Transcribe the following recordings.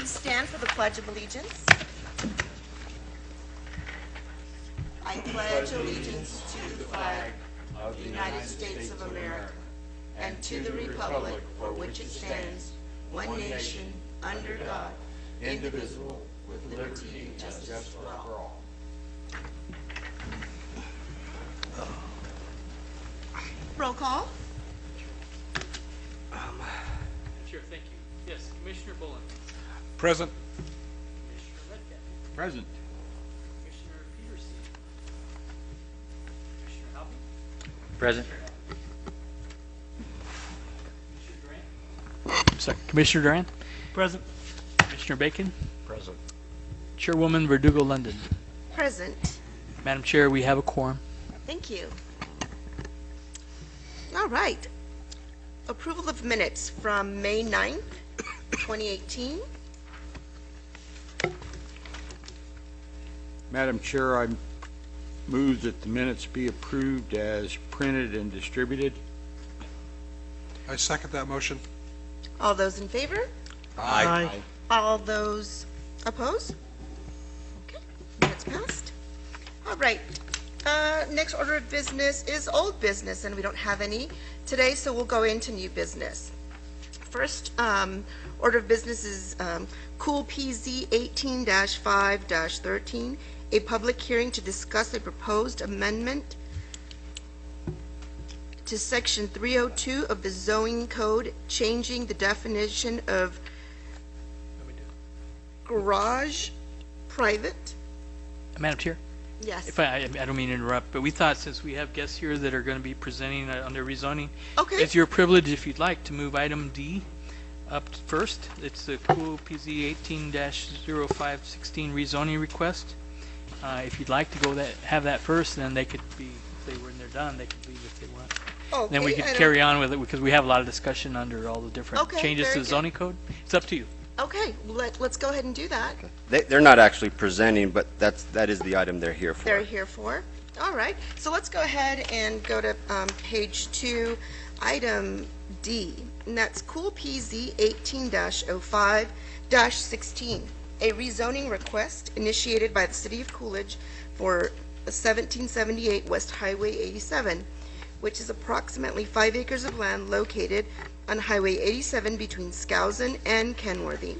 Please stand for the Pledge of Allegiance. I pledge allegiance to the flag of the United States of America and to the republic for which it stands, one nation, under God, indivisible, with liberty and justice for all. Roll call. Sure, thank you. Yes, Commissioner Bullen. Present. Commissioner Redcap. Present. Commissioner Peterson. Commissioner Halpy. Present. Commissioner Durant. Sorry, Commissioner Durant. Present. Commissioner Bacon. Present. Chairwoman Verdugo London. Present. Madam Chair, we have a quorum. Thank you. All right. Approval of minutes from May 9th, 2018. Madam Chair, I move that the minutes be approved as printed and distributed. I second that motion. All those in favor? Aye. All those opposed? Okay, minutes passed. All right. Next order of business is old business, and we don't have any today, so we'll go into new business. First order of business is Cool PZ 18-5-13, a public hearing to discuss a proposed amendment to Section 302 of the zoning code, changing the definition of garage private. Madam Chair, Yes. if I don't mean to interrupt, but we thought since we have guests here that are going to be presenting under rezoning, Okay. it's your privilege if you'd like to move item D up first. It's the Cool PZ 18-0516 rezoning request. If you'd like to go have that first, then they could be, if they when they're done, they could leave if they want. Okay, Then we could carry on with it because we have a lot of discussion under all the different Okay, changes to very the good. zoning code. It's up to you. Okay, let's go ahead and do that. They're not actually presenting, but that is the item they're here for. They're here for. All right, so let's go ahead and go to page 2, item D, and that's Cool PZ 18-05-16, a rezoning request initiated by the City of Coolidge for 1778 West Highway 87, which is approximately 5 acres of land located on Highway 87 between Skousen and Kenworthy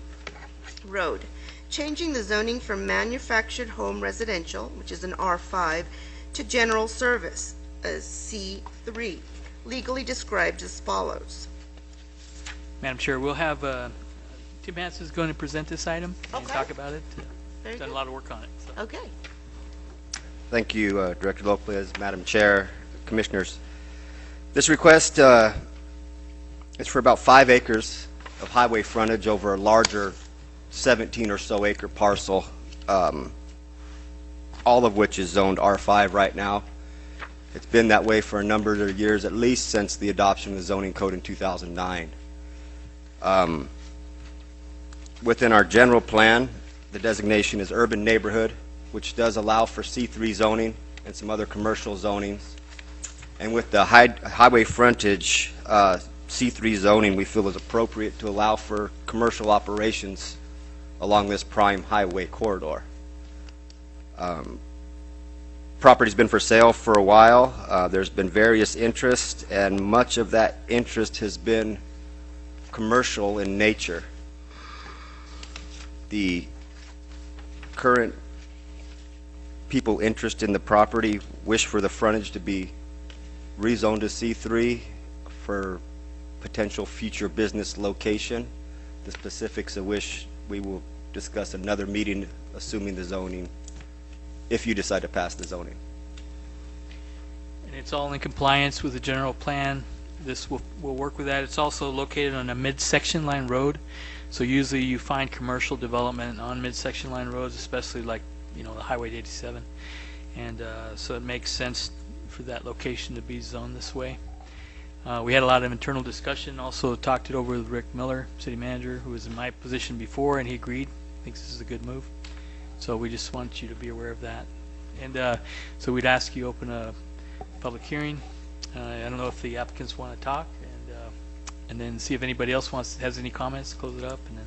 Road, changing the zoning from manufactured home residential, which is an R5, to general service, a C3, legally described as follows. Madam Chair, we'll have Tim Hansen is going to present this item and Okay. talk about it. Very Done a good. lot of work on it. So. Okay. Thank you, Director Lopez, Madam Chair, Commissioners. This request is for about 5 acres of highway frontage over a larger 17 or so acre parcel, all of which is zoned R5 right now. It's been that way for a number of years, at least since the adoption of the zoning code in 2009. Within our general plan, the designation is urban neighborhood, which does allow for C3 zoning and some other commercial zonings. And with the highway frontage, C3 zoning we feel is appropriate to allow for commercial operations along this prime highway corridor. Property's been for sale for a while. There's been various interest, and much of that interest has been commercial in nature. The current people interested in the property wish for the frontage to be rezoned to C3 for potential future business location. The specifics of which we will discuss another meeting, assuming the zoning, if you decide to pass the zoning. And it's all in compliance with the general plan. This will work with that. It's also located on a midsection line road. So usually you find commercial development on midsection line roads, especially like, the Highway 87. And so it makes sense for that location to be zoned this way. We had a lot of internal discussion, also talked it over with Rick Miller, city manager, who was in my position before, and he agreed. Thinks this is a good move. So we just want you to be aware of that. And so we'd ask you open a public hearing. I don't know if the applicants want to talk, and then see if anybody else has any comments, close it up, and then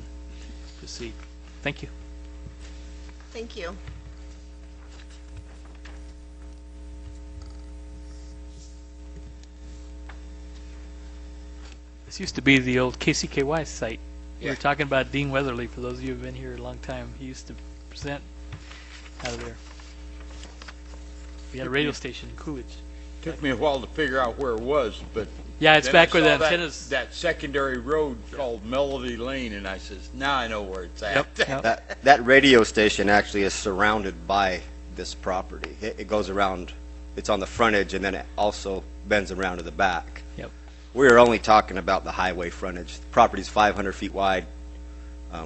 proceed. Thank you. Thank you. This used to be the old KCKY site. We were Yeah. talking about Dean Weatherly, for those of you who've been here a long time. He used to present out of there. We had a radio station in Coolidge. Took me a while to figure out where it was, but Yeah, it's then back I where the saw that- antennas. That secondary road called Melody Lane, and I says, now I know where it's at. Yep. That radio station actually is surrounded by this property. It goes around, it's on the frontage, and then it also bends around to the back. Yep. We're only talking about the highway frontage. The property's 500 feet wide.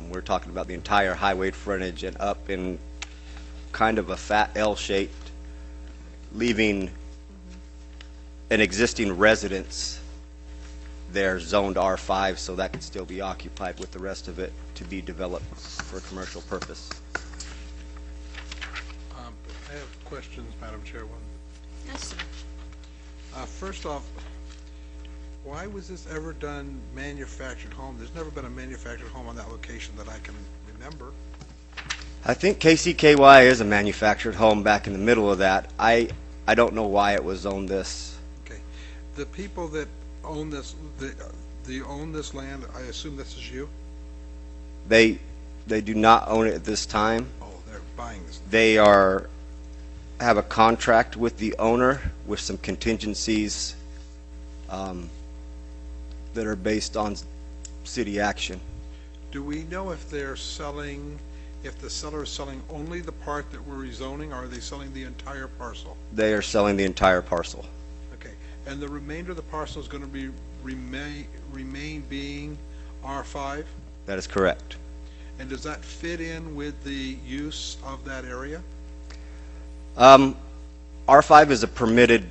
We're talking about the entire highway frontage and up in kind of a fat L-shaped, leaving an existing residence there zoned R5, so that could still be occupied with the rest of it to be developed for commercial purpose. I have questions, Madam Chairwoman. Yes, sir. First off, why was this ever done manufactured home? There's never been a manufactured home on that location that I can remember. I think KCKY is a manufactured home back in the middle of that. I don't know why it was zoned this. Okay. The people that own this, they own this land, I assume this is you? They do not own it at this time. Oh, they're buying this. They have a contract with the owner with some contingencies that are based on city action. Do we know if they're selling, if the seller is selling only the part that we're rezoning, or are they selling the entire parcel? They are selling the entire parcel. Okay, and the remainder of the parcel is going to be remain being R5? That is correct. And does that fit in with the use of that area? R5 is a permitted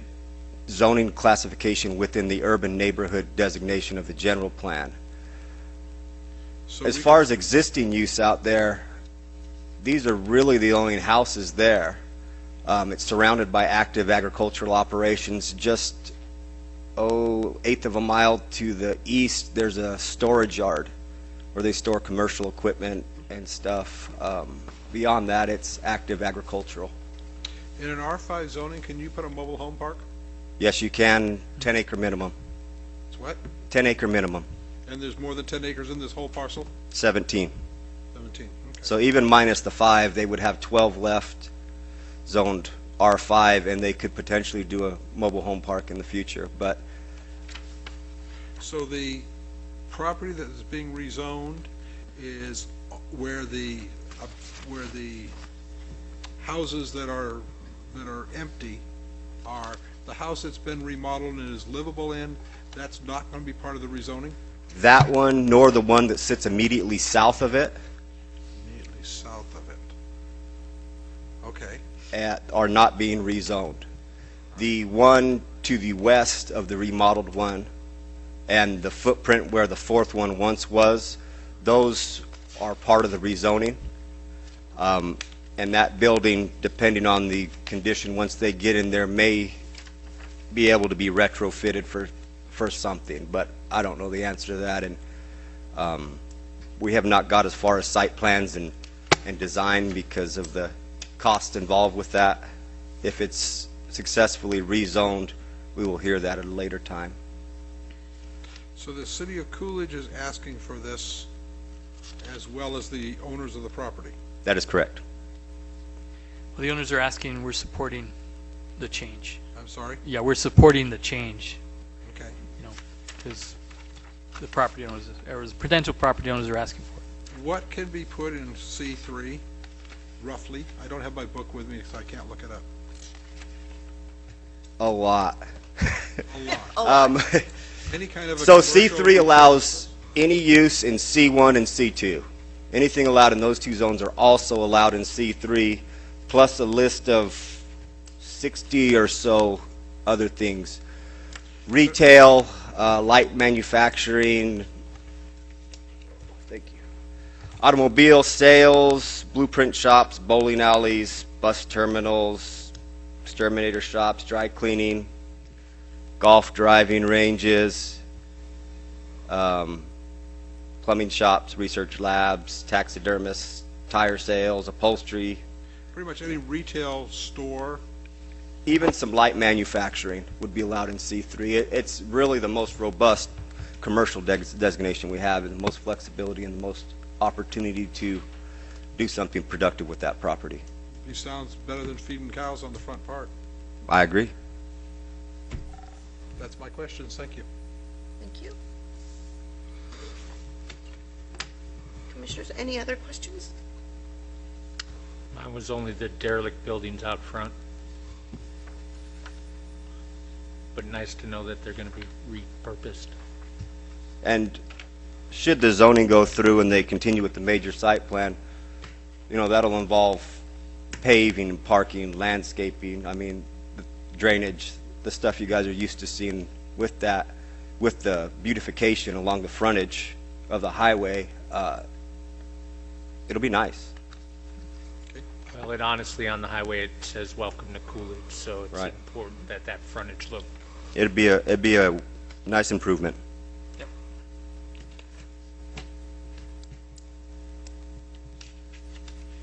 zoning classification within the urban neighborhood designation of the general plan. So As we far can- as existing use out there, these are really the only houses there. It's surrounded by active agricultural operations. Just, eighth of a mile to the east, there's a storage yard where they store commercial equipment and stuff. Beyond that, it's active agricultural. In an R5 zoning, can you put a mobile home park? Yes, you can, 10 acre minimum, It's what? 10 acre minimum, And there's more than 10 acres in this whole parcel? 17. 17, okay. So even minus the 5, they would have 12 left zoned R5, and they could potentially do a mobile home park in the future. But So the property that is being rezoned is where the houses that are empty are, the house that's been remodeled and is livable in, that's not going to be part of the rezoning? that one, nor the one that sits immediately south of it, Immediately south of it. Okay, are not being rezoned. The one to the west of the remodeled one and the footprint where the fourth one once was, those are part of the rezoning. And that building, depending on the condition, once they get in there, may be able to be retrofitted for something, but I don't know the answer to that. And we have not got as far as site plans and design because of the cost involved with that. If it's successfully rezoned, we will hear that at a later time. so the city of Coolidge is asking for this as well as the owners of the property? That is correct. Well, the owners are asking, we're supporting the change. I'm sorry? Yeah, we're supporting the change, Okay. because the property owners, or the potential property owners are asking for it. What can be put in C3, roughly? I don't have my book with me, so I can't look it up. A lot. A lot. Oh, Any kind of a So commercial- C3 allows any use in C1 and C2. Anything allowed in those two zones are also allowed in C3, plus a list of 60 or so other things. Retail, light manufacturing, thank you, automobile sales, blueprint shops, bowling alleys, bus terminals, exterminator shops, dry cleaning, golf driving ranges, plumbing shops, research labs, taxidermists, tire sales, upholstery, Pretty much any retail store. even some light manufacturing would be allowed in C3. It's really the most robust commercial designation we have, and the most flexibility and the most opportunity to do something productive with that property. He sounds better than feeding cows on the front part. I agree. That's my questions. Thank you. Thank you. Commissioners, any other questions? Mine was only the derelict buildings out front. But nice to know that they're going to be repurposed. And should the zoning go through and they continue with the major site plan, that'll involve paving, parking, landscaping, the drainage, the stuff you guys are used to seeing with that, with the beautification along the frontage of the highway. It'll be nice. Well, it honestly, on the highway, it says welcome to Coolidge, so it's Right. important that that frontage look. It'd be a nice improvement.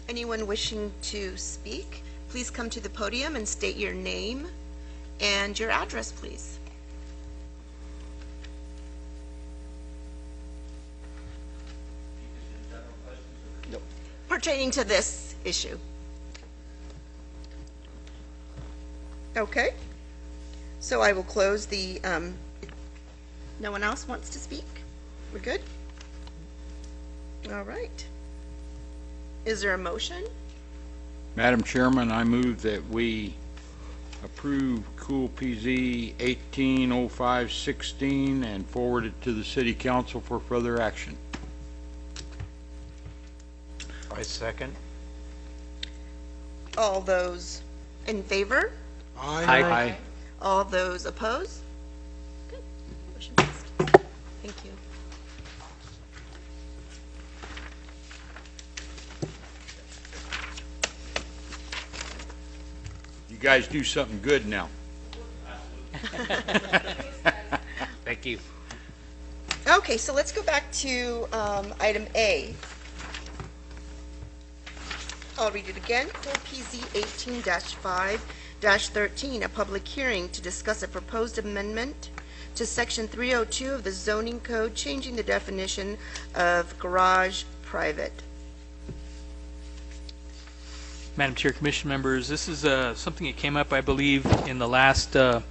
Anyone wishing to speak, please come to the podium and state your name and your address, please. Pertaining to this issue. Okay. So I will close the, no one else wants to speak? We're good? All right. Is there a motion? Madam Chairman, I move that we approve Cool PZ 180516 and forward it to the City Council for further action. I second. All those in favor? Aye. All those opposed? Good. Motion passed. Thank you. You guys do something good now. Thank you. Okay, so let's go back to item A. I'll read it again. Cool PZ 18-5-13, a public hearing to discuss a proposed amendment to Section 302 of the zoning code, changing the definition of garage private. Madam Chair, Commission members, this is something that came up, I believe, in the last, in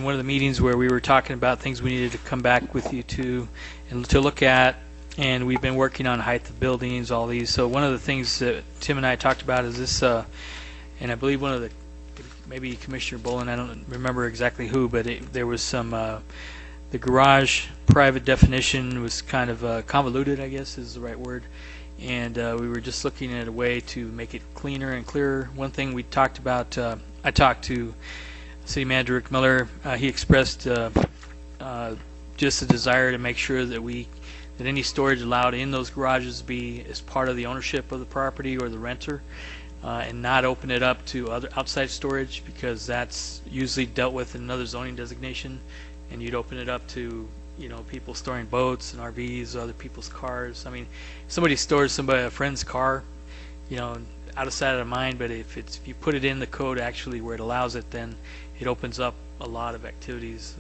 one of the meetings where we were talking about things we needed to come back with you to, and to look at, and we've been working on height of buildings, all these. So one of the things that Tim and I talked about is this, and I believe one of the, maybe Commissioner Bolin, I don't remember exactly who, but there was some, the garage private definition was kind of convoluted, I guess is the right word. And we were just looking at a way to make it cleaner and clearer. One thing we talked about, I talked to City Manager Rick Miller. He expressed just a desire to make sure that that any storage allowed in those garages be as part of the ownership of the property or the renter, and not open it up to other outside storage, because that's usually dealt with in another zoning designation, and you'd open it up to people storing boats and RVs, other people's cars. I mean, if somebody stores a friend's car, out of sight, out of mind, but if you put it in the code actually where it allows it, then it opens up a lot of activities.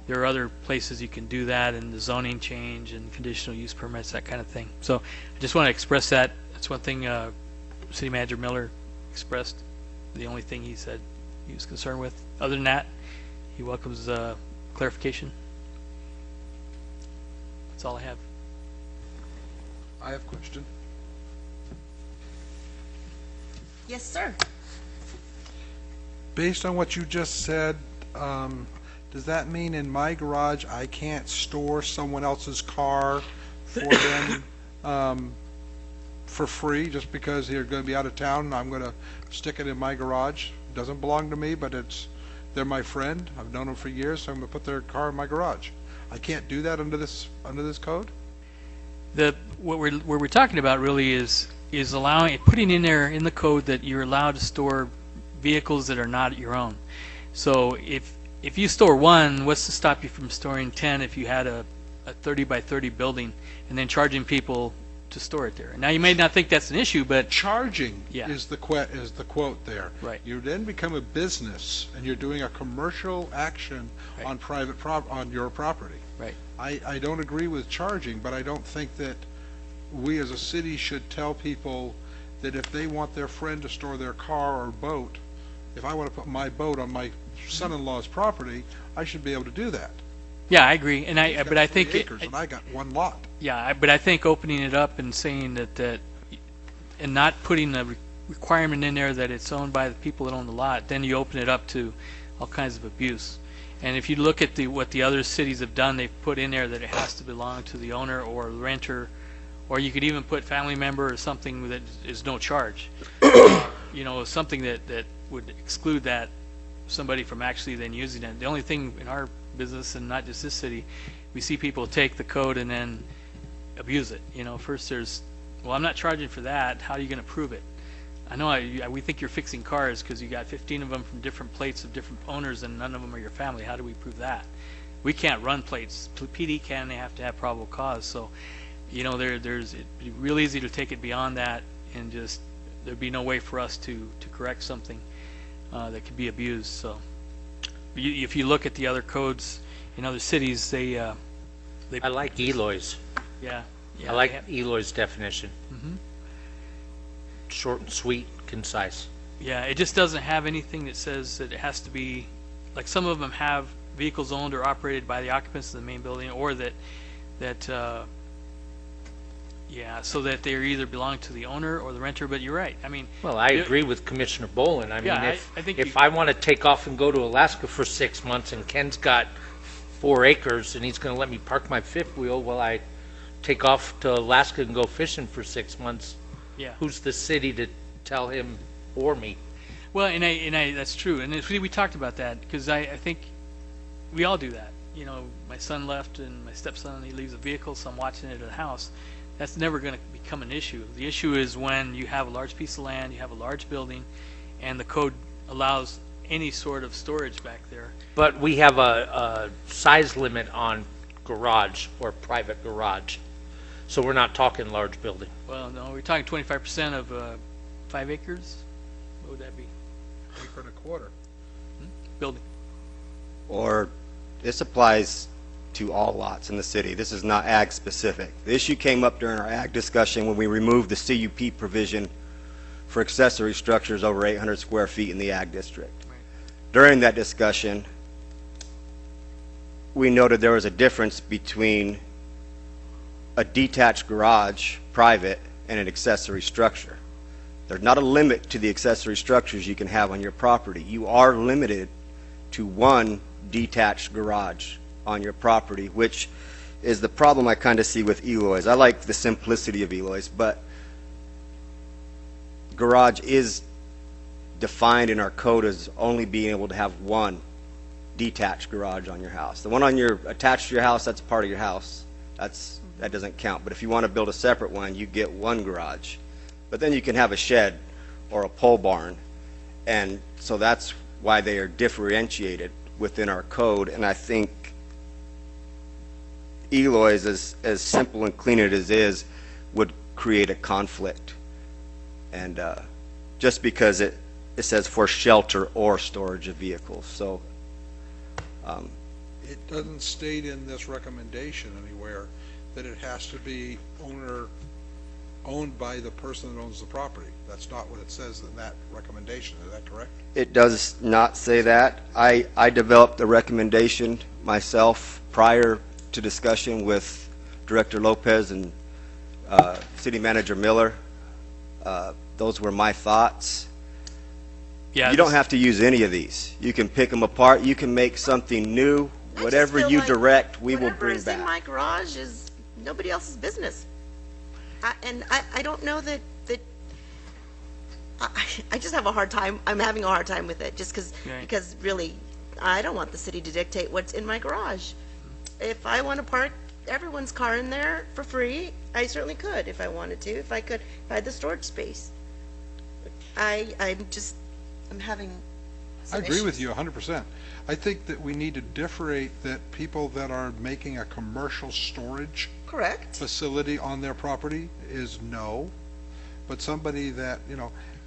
There are other places you can do that, and the zoning change and conditional use permits, that kind of thing. So I just want to express that. That's one thing City Manager Miller expressed. The only thing he said he was concerned with. Other than that, he welcomes clarification. That's all I have. I have a question. Yes, sir. Based on what you just said, does that mean in my garage I can't store someone else's car for them for free just because they're going to be out of town and I'm going to stick it in my garage? It doesn't belong to me, but they're my friend. I've known them for years, so I'm going to put their car in my garage. I can't do that under this code? What we're talking about really is putting in there in the code that you're allowed to store vehicles that are not your own. So if you store one, what's to stop you from storing 10 if you had a a 30 by 30 building and then charging people to store it there. Now, you may not think that's an issue, but Charging Yeah. is the quote there. Right. You then become a business, and you're doing a commercial action Right. on on your property. Right. I don't agree with charging, but I don't think that we as a city should tell people that if they want their friend to store their car or boat, if I want to put my boat on my son-in-law's property, I should be able to do that. yeah, I agree. And He's but got I 3 think acres, and I got 1 lot. but I think opening it up and saying that and not putting a requirement in there that it's owned by the people that own the lot, then you open it up to all kinds of abuse. And if you look at what the other cities have done, they've put in there that it has to belong to the owner or the renter, or you could even put family member or something that is no charge. Something that would exclude that somebody from actually then using it. The only thing in our business, and not just this city, we see people take the code and then abuse it. First there's, well, I'm not charging for that. How are you going to prove it? I know we think you're fixing cars because you got 15 of them from different plates of different owners and none of them are your family. How do we prove that? We can't run plates. PD can. They have to have probable cause. So, it'd be real easy to take it beyond that and just there'd be no way for us to correct something that could be abused. So, if you look at the other codes in other cities, they I like Eloy's. yeah. I like Eloy's definition. Mhm. Short and sweet, concise. Yeah, it just doesn't have anything that says that it has to be, like some of them have vehicles owned or operated by the occupants of the main building, or so that they either belong to the owner or the renter. But you're right. I mean, Well, I agree with Commissioner Boland. I mean, Yeah, if I think if I want to take off and go to Alaska for 6 months and Ken's got 4 acres and he's going to let me park my fifth wheel while I take off to Alaska and go fishing for 6 months, yeah. who's the city to tell him or me? Well, and I that's true. And we talked about that because I think we all do that. My son left and my stepson, he leaves a vehicle, so I'm watching it at the house. That's never going to become an issue. The issue is when you have a large piece of land, you have a large building, and the code allows any sort of storage back there. But we have a size limit on garage or private garage. So we're not talking large building. Well, no, we're talking 25% of 5 acres. What would that be? Acre and a quarter. Building. Or this applies to all lots in the city. This is not ag specific. The issue came up during our ag discussion when we removed the CUP provision for accessory structures over 800 square feet in the ag district. Right. During that discussion, we noted there was a difference between a detached garage, private, and an accessory structure. There's not a limit to the accessory structures you can have on your property. You are limited to 1 detached garage on your property, which is the problem I kind of see with Eloy's. I like the simplicity of Eloy's, but garage is defined in our code as only being able to have 1 detached garage on your house. The one attached to your house, that's part of your house. That doesn't count. But if you want to build a separate one, you get 1 garage. But then you can have a shed or a pole barn. And so that's why they are differentiated within our code. And I think Eloy's, as simple and clean it is, would create a conflict. And just because it says for shelter or storage of vehicles. So It doesn't state in this recommendation anywhere that it has to be owned by the person that owns the property. That's not what it says in that recommendation. Is that correct? it does not say that. I developed the recommendation myself prior to discussion with Director Lopez and City Manager Miller. Those were my thoughts. Yeah. You don't have to use any of these. You can pick them apart. You can make something new. I just Whatever feel you like direct, we will whatever bring is in back. my garage is nobody else's business. I don't know that I just have a hard time. I'm having a hard time with it just Right. because really I don't want the city to dictate what's in my garage. If I want to park everyone's car in there for free, I certainly could if I wanted to. If I had the storage space. I'm having I agree with you 100%. I think that we need to differentiate that people that are making a commercial storage Correct. facility on their property is no. But somebody that,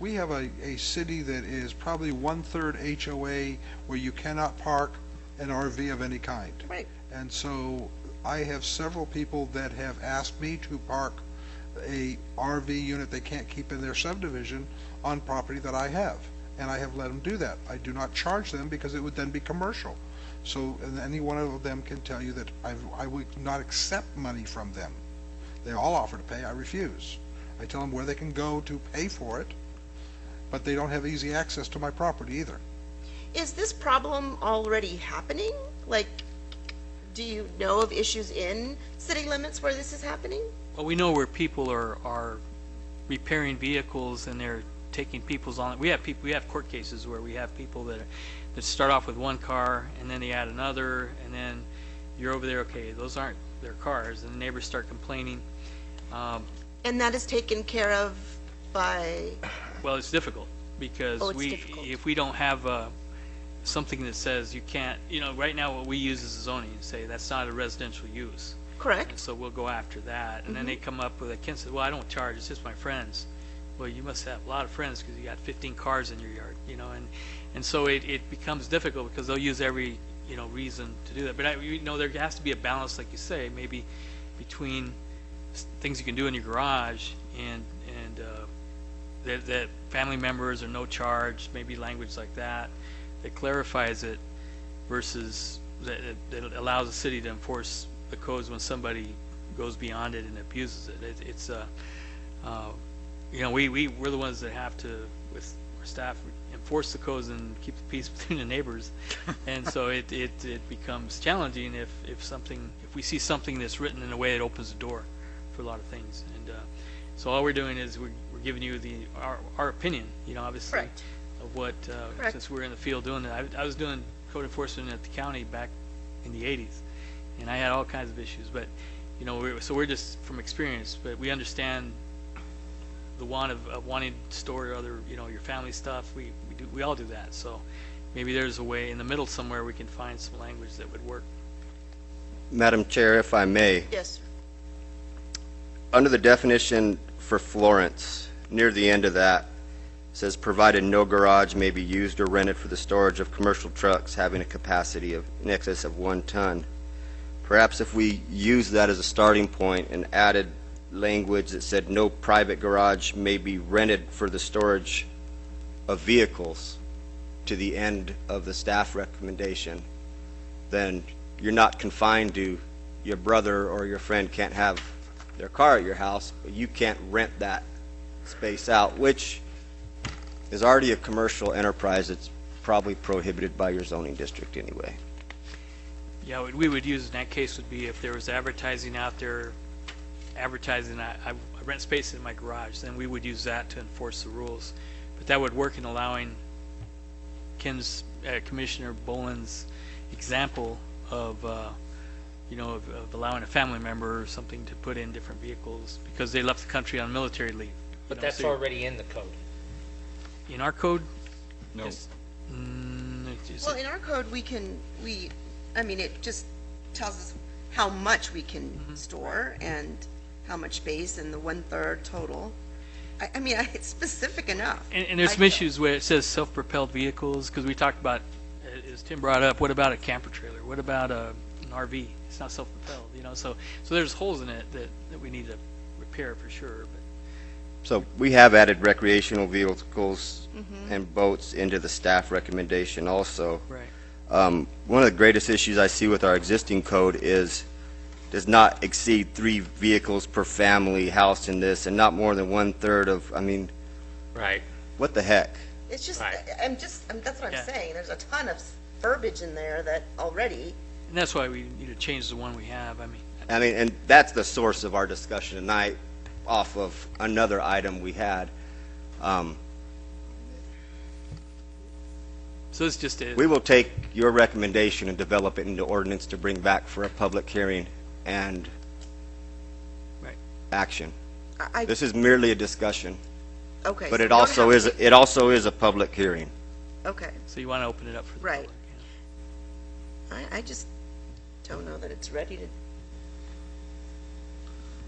we have a city that is probably 1/3 HOA where you cannot park an RV of any kind. Right. And so I have several people that have asked me to park a RV unit they can't keep in their subdivision on property that I have. And I have let them do that. I do not charge them because it would then be commercial. So, and any one of them can tell you that I would not accept money from them. They all offer to pay, I refuse. I tell them where they can go to pay for it, but they don't have easy access to my property either. Is this problem already happening? Like, do you know of issues in city limits where this is happening? Well, we know where people are repairing vehicles and they're taking people's on. We have court cases where we have people that start off with one car and then they add another, and then you're over there, okay, those aren't their cars, and the neighbors start complaining. And that is taken care of by, Well, it's difficult because Oh, it's difficult. if we don't have something that says you can't, right now what we use is zoning and say that's not a residential use. And correct? so we'll go after that. And then they come up with a Ken says, well, I don't charge, it's just my friends. Well, you must have a lot of friends because you got 15 cars in your yard, and so it becomes difficult because they'll use every, reason to do that. But there has to be a balance, like you say, maybe between things you can do in your garage and that family members are no charge, maybe language like that clarifies it versus that allows the city to enforce the codes when somebody goes beyond it and abuses it. We're the ones that have to, with our staff, enforce the codes and keep the peace between the neighbors. And so it becomes challenging if we see something that's written in a way that opens the door for a lot of things. And so all we're doing is we're giving you our opinion, obviously, Correct. of what, Correct. since we're in the field doing that. I was doing code enforcement at the county back in the 80s, and I had all kinds of issues. But, so we're just from experience, but we understand the want of wanting to store other, your family stuff. We all do that. So maybe there's a way in the middle somewhere we can find some language that would work. Madam Chair, if I may, Yes, sir. under the definition for Florence, near the end of that, says provided no garage may be used or rented for the storage of commercial trucks having a capacity of in excess of 1 ton. Perhaps if we use that as a starting point and added language that said no private garage may be rented for the storage of vehicles to the end of the staff recommendation, then you're not confined to your brother or your friend can't have their car at your house, but you can't rent that space out, which is already a commercial enterprise that's probably prohibited by your zoning district anyway. Yeah, what we would use in that case would be if there was advertising out there, I rent space in my garage, then we would use that to enforce the rules. But that would work in allowing Ken's, Commissioner Boland's example of, of allowing a family member or something to put in different vehicles because they left the country on military leave. But that's already in the code. In our code? No. Well, in our code, it just tells us how much we can store and how much space and the 1/3 total. It's specific enough. And there's I some feel. issues where it says self-propelled vehicles, because we talked about, as Tim brought up, what about a camper trailer? What about an RV? It's not self-propelled, so there's holes in it that we need to repair for sure. But So we have added recreational vehicles and boats into the staff recommendation also. right. One of the greatest issues I see with our existing code does not exceed 3 vehicles per family house in this, and not more than 1/3 of, Right. what the heck? It's just, Right. that's what Yeah. I'm saying. There's a ton of verbiage in there that already, And that's why we need to change the one we have. And that's the source of our discussion tonight, off of another item we had. So it's just We will take your recommendation and develop it into ordinance to bring back for a public hearing and right. action. This is merely a discussion, okay. but so it we don't also have to- is a public hearing. Okay, So you want to open it up for the Right. public. I just don't know that it's ready to,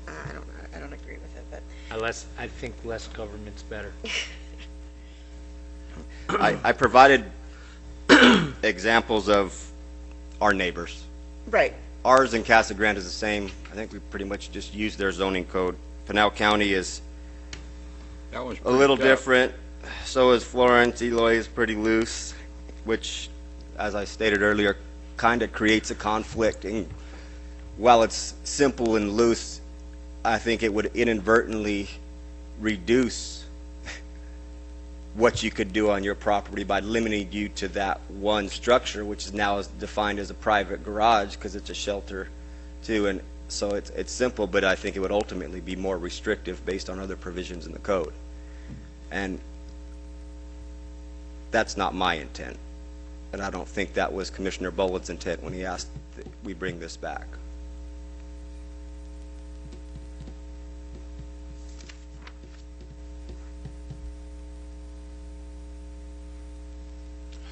I don't know, I don't agree with it, but, I think less government's better. I provided examples of our neighbors. right, Ours in Casa Grande is the same. I think we pretty much just use their zoning code. Pinal County is That was a little pretty tough. different. So is Florence. Eloy is pretty loose, which, as I stated earlier, kind of creates a conflict. And while it's simple and loose, I think it would inadvertently reduce what you could do on your property by limiting you to that one structure, which is now defined as a private garage because it's a shelter too. And so it's simple, but I think it would ultimately be more restrictive based on other provisions in the code. And that's not my intent. And I don't think that was Commissioner Bullitt's intent when he asked that we bring this back.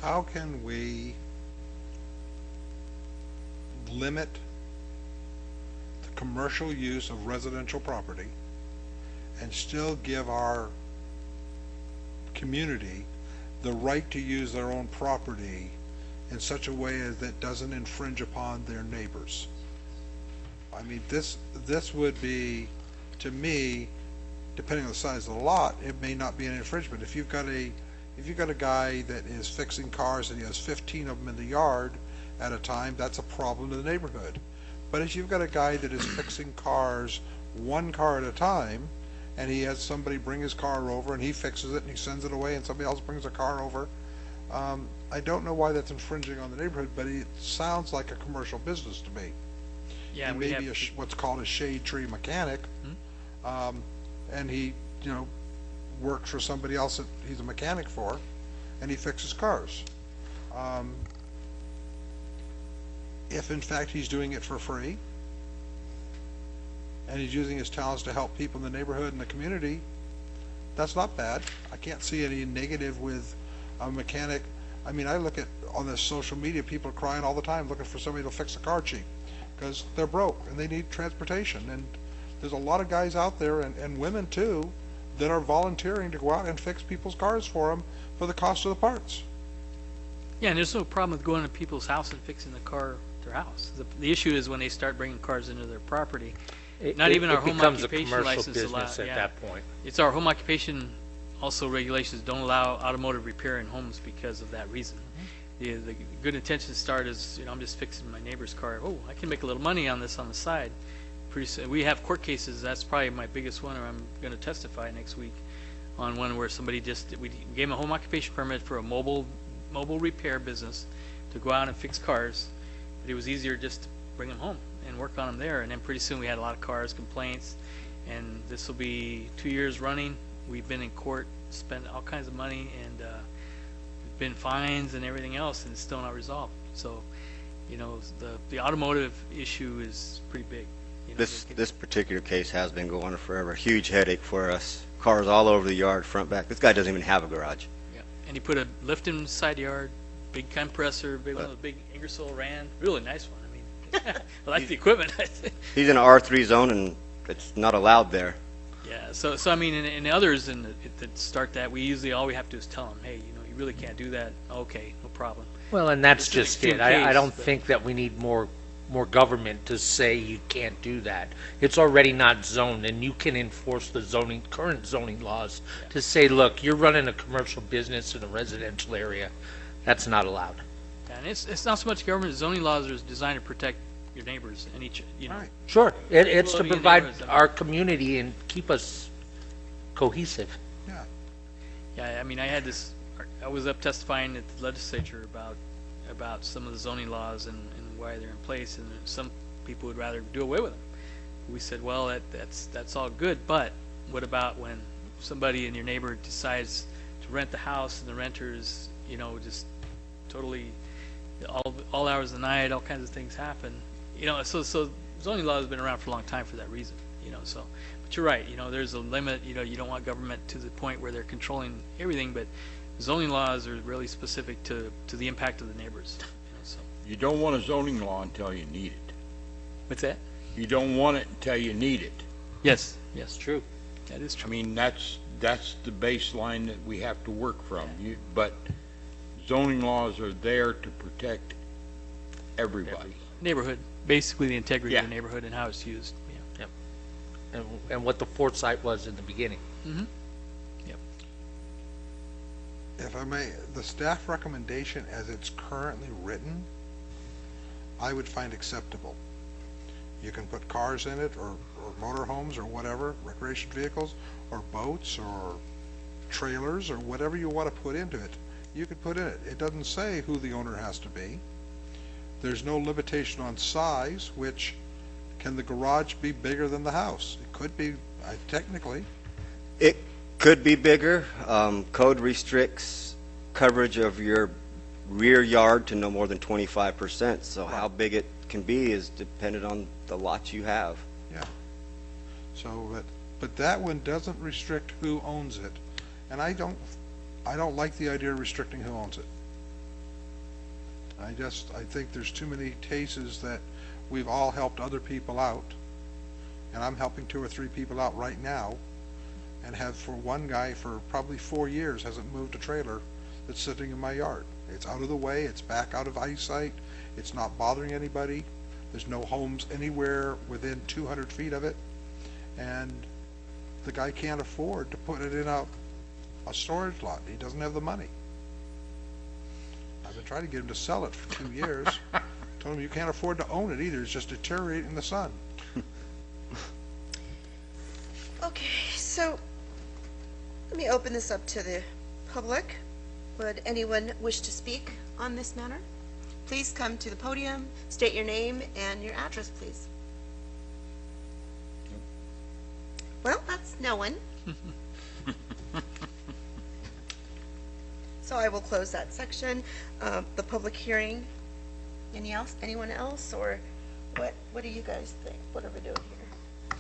How can we limit the commercial use of residential property and still give our community the right to use their own property in such a way as that doesn't infringe upon their neighbors? I mean, this would be, to me, depending on the size of the lot, it may not be an infringement. If you've got a guy that is fixing cars and he has 15 of them in the yard at a time, that's a problem to the neighborhood. But if you've got a guy that is fixing cars one car at a time, and he has somebody bring his car over and he fixes it and he sends it away and somebody else brings a car over, I don't know why that's infringing on the neighborhood, but it sounds like a commercial business to me. Yeah, He we may have, be what's called a shade tree mechanic, and he, works for somebody else that he's a mechanic for, and he fixes cars. If in fact he's doing it for free, and he's using his talents to help people in the neighborhood and the community, that's not bad. I can't see any negative with a mechanic. I mean, I look at, on the social media, people are crying all the time looking for somebody to fix a car cheap, because they're broke and they need transportation. And there's a lot of guys out there, and women too, that are volunteering to go out and fix people's cars for them for the cost of the parts. yeah, and there's no problem with going to people's house and fixing the car at their house. The issue is when they start bringing cars into their property. Not even our home becomes a occupation commercial license business allow- at yeah. that point. It's our home occupation, also regulations don't allow automotive repair in homes because of that reason. The good intention start is, I'm just fixing my neighbor's car. Oh, I can make a little money on this on the side. Pretty soon, we have court cases. That's probably my biggest one, or I'm going to testify next week on one where somebody we gave him a home occupation permit for a mobile repair business to go out and fix cars, but it was easier just to bring them home and work on them there. And then pretty soon we had a lot of cars complaints, and this will be 2 years running. We've been in court, spent all kinds of money, and been fines and everything else, and it's still not resolved. So, the automotive issue is pretty big. This particular case has been going on forever. A huge headache for us. Cars all over the yard, front, back. This guy doesn't even have a garage. Yeah, and he put a lift in the side yard, big compressor, one of those big Ingersoll Rand, really nice one. I mean, I like the equipment. He's in an R3 zone, and it's not allowed there. Yeah, so I mean, and others that start that, all we have to do is tell them, hey, you really can't do that. Okay, no problem. Well, and that's It's an just it. extreme I case, don't but- think that we need more government to say you can't do that. It's already not zoned, and you can enforce the current zoning laws to say, look, you're running a commercial business in a residential area. That's not allowed. And it's not so much government. Zoning laws are designed to protect your neighbors and Right. Sure, it's to living in provide neighborhoods, I mean- our community and keep us cohesive. Yeah. Yeah, I mean, I was up testifying at the legislature about some of the zoning laws and why they're in place, and some people would rather do away with them. We said, well, that's all good, but what about when somebody in your neighborhood decides to rent the house and the renter is, just totally all hours of the night, all kinds of things happen. So zoning law has been around for a long time for that reason. But you're right. There's a limit. You don't want government to the point where they're controlling everything. But Zoning laws are really specific to the impact of the neighbors. So, You don't want a zoning law until you need it. what's that? You don't want it until you need it. Yes, yes, true. That is I true. mean, that's the baseline that we have to work from. But zoning laws are there to protect everybody. Neighborhood, basically the integrity of Yeah. the neighborhood and how it's used. Yeah. And what the foresight was in the beginning. If I may, the staff recommendation as it's currently written, I would find acceptable. You can put cars in it, or motorhomes, or whatever, recreation vehicles, or boats, or trailers, or whatever you want to put into it. You could put in it. It doesn't say who the owner has to be. There's no limitation on size, which, can the garage be bigger than the house? It could be, technically. It could be bigger. Code restricts coverage of your rear yard to no more than 25%. So how big it can be is dependent on the lots you have. So, but that one doesn't restrict who owns it, and I don't like the idea of restricting who owns it. I think there's too many cases that we've all helped other people out, and I'm helping 2 or 3 people out right now, and have for one guy for probably 4 years hasn't moved a trailer that's sitting in my yard. It's out of the way, it's back out of eyesight, it's not bothering anybody, there's no homes anywhere within 200 feet of it, and the guy can't afford to put it in a storage lot. He doesn't have the money. I've been trying to get him to sell it for 2 years. Told him you can't afford to own it either, it's just deteriorating in the sun. Okay, so let me open this up to the public. Would anyone wish to speak on this matter? Please come to the podium, state your name and your address, please. Well, that's no one. So I will close that section. The public hearing. Anyone else, or what do you guys think? What are we doing here?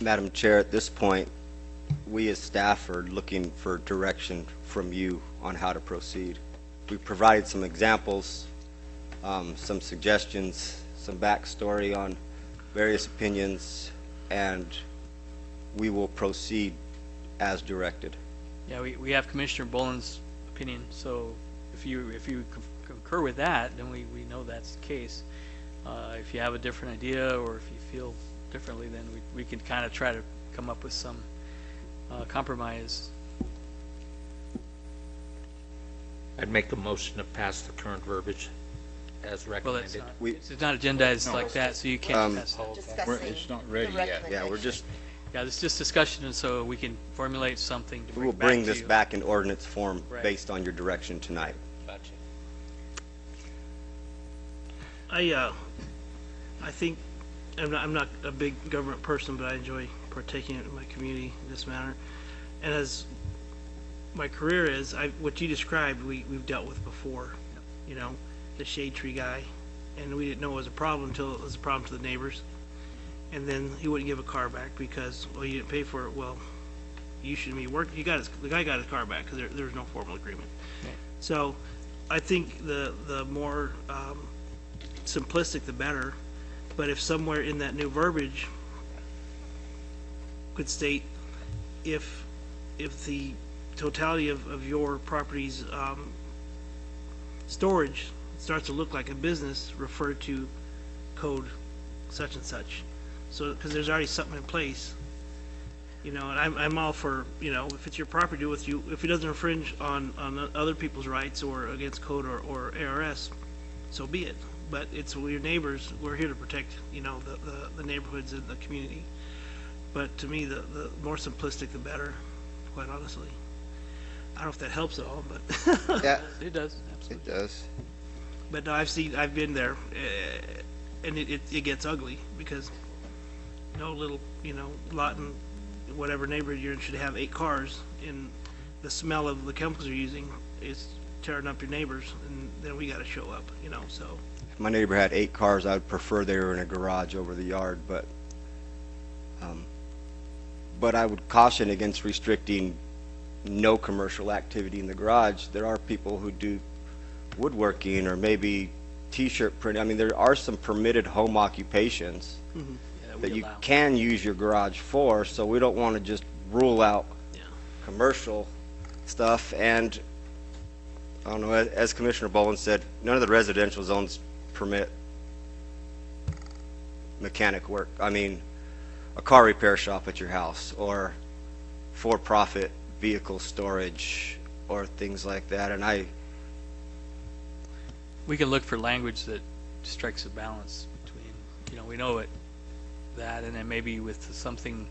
Madam Chair, at this point, we as staff are looking for direction from you on how to proceed. We provided some examples, some suggestions, some backstory on various opinions, and we will proceed as directed. Yeah, we have Commissioner Boland's opinion, so if you concur with that, then we know that's the case. If you have a different idea, or if you feel differently, then we can kind of try to come up with some compromise. I'd make a motion to pass the current verbiage as Well, it's recommended. not agendized like that, so you can't pass it. Discussing It's not ready the yet. Yeah, we're recommendation. just, Yeah, it's just discussion, and so we can formulate something to we will bring back bring to this you. back in ordinance form Right. based on your direction tonight. Gotcha. I think I'm not a big government person, but I enjoy partaking in my community in this manner. And as my career is, what you described, we've dealt with before. You know, the shade tree guy, and we didn't know it was a problem until it was a problem to the neighbors. And then he wouldn't give a car back because, well, you didn't pay for it. Well, you shouldn't be working. The guy got his car back because there was no formal agreement. So, I think the more simplistic, the better. But if somewhere in that new verbiage could state if the totality of your property's storage starts to look like a business, refer to code such and such. So, because there's already something in place, you know, and I'm all for, you know, if it's your property, do with you, if it doesn't infringe on other people's rights or against code or ARS, so be it. But it's your neighbors, we're here to protect, you know, the neighborhoods and the community. But to me, the more simplistic, the better, quite honestly. I don't know if that helps at all, but Yeah, It does, absolutely. it does. but no, I've been there, and it gets ugly because no little, you know, lot in whatever neighborhood you're in should have 8 cars, and the smell of the chemicals you're using is tearing up your neighbors, and then we got to show up, you know. So If my neighbor had 8 cars, I would prefer they were in a garage over the yard, but I would caution against restricting no commercial activity in the garage. There are people who do woodworking or maybe t-shirt printing. I mean, there are some permitted home occupations Yeah, we that you allow. can use your garage for, so we don't want to just rule out Yeah. commercial stuff. And I don't know, as Commissioner Bowen said, none of the residential zones permit mechanic work. I mean, a car repair shop at your house, or for-profit vehicle storage, or things like that. And We can look for language that strikes a balance between, we know that, and then maybe with something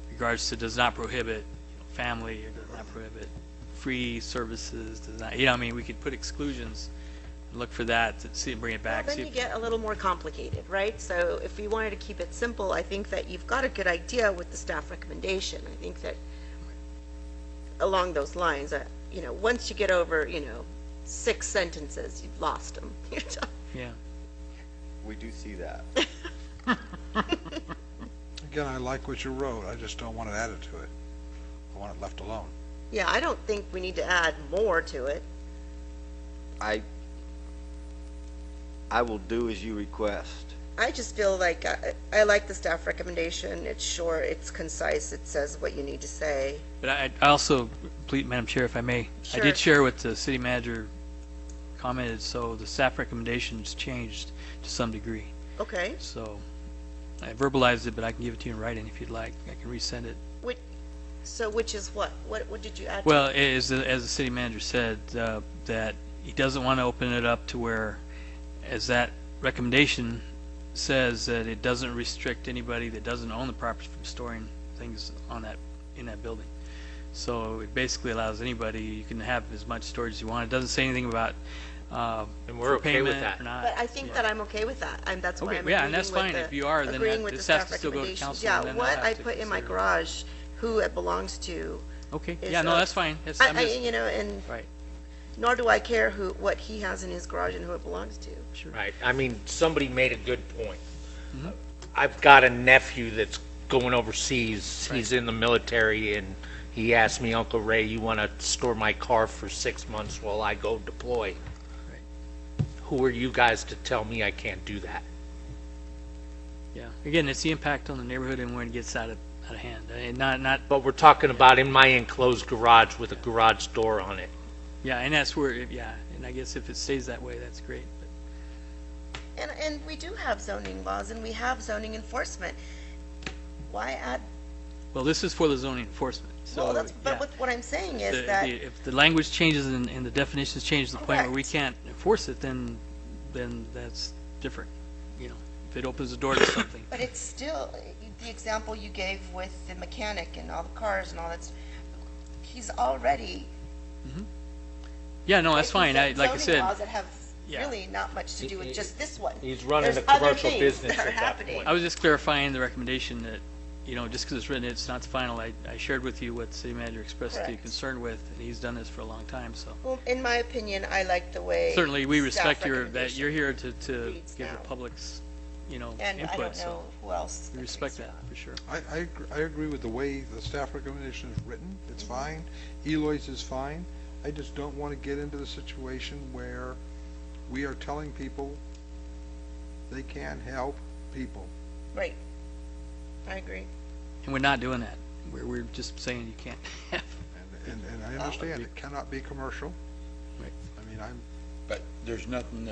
regards to does not prohibit, family, or does not prohibit free services, does not, we could put exclusions, and look for that, to see, bring it Well, back. then see you if- get a little more complicated, right? So if you wanted to keep it simple, I think that you've got a good idea with the staff recommendation. I think that along those lines, once you get over, 6 sentences, you've lost them. You're done. Yeah. we do see that. Again, I like what you wrote, I just don't want it added to it. I want it left alone. Yeah, I don't think we need to add more to it. I will do as you request. I just feel like I like the staff recommendation. It's short, it's concise, it says what you need to say. But I also, Madam Chair, if I may, I Sure. did share what the city manager commented, so the staff recommendations changed to some degree. Okay, So I verbalized it, but I can give it to you in writing if you'd like. I can resend it. which is what? What did you add? to Well, as the city manager said, that he doesn't want to open it up to where, as that recommendation says, that it doesn't restrict anybody that doesn't own the property from storing things in that building. So it basically allows anybody, you can have as much storage as you want. It doesn't say anything about And we're okay with payment that. or not. But I think that I'm okay with that. That's why Okay, I'm yeah, and agreeing that's with fine. the- If you are, then agreeing that- with the this has staff to still go to recommendations. council, Yeah, and then they'll what have I to put in my consider. garage, who it belongs to. Okay, is yeah, no, a- that's fine. I'm just, And right, nor do I care what he has in his garage and who it belongs to. sure. Right, I mean, somebody made a good point. Mm-hmm. I've got a nephew that's going overseas, he's in the military, and he asked me, Uncle Ray, you want to store my car for 6 months while I go deploy? Right. Who are you guys to tell me I can't do that? Yeah, again, it's the impact on the neighborhood and when it gets out of hand. And not, But we're talking about in my enclosed garage with a garage door on it. yeah, and that's where, yeah, and I guess if it stays that way, that's great. But And we do have zoning laws and we have zoning enforcement. Why add, well, this is for the zoning enforcement, so, well, that's, yeah. but what I'm saying is The- that, If the language changes and the definitions change to the point where we Correct. can't enforce it, then that's different, if it opens the door to something. but it's still, the example you gave with the mechanic and all the cars and all that, he's already. Yeah, no, that's fine. Like I Zoning said, laws that have yeah. really not much to do with just this one. He's running There's a other commercial things business that are at that happening. point. I was just clarifying the recommendation that, just because it's written, it's not final. I shared with you what the city manager expressed the Correct. concern with, and he's done this for a long time, so. Well, in my opinion, I like the way. Certainly, we staff respect that you're here to reads give the now. public's, And I input, don't so know who else. we respect that, for sure. I agree with the way the staff recommendation is written, it's fine. Eloy's is fine. I just don't want to get into the situation where we are telling people they can't help people. Right. I agree. And we're not doing that. We're just saying you can't have. And I understand it cannot be commercial. Right. I mean, But there's nothing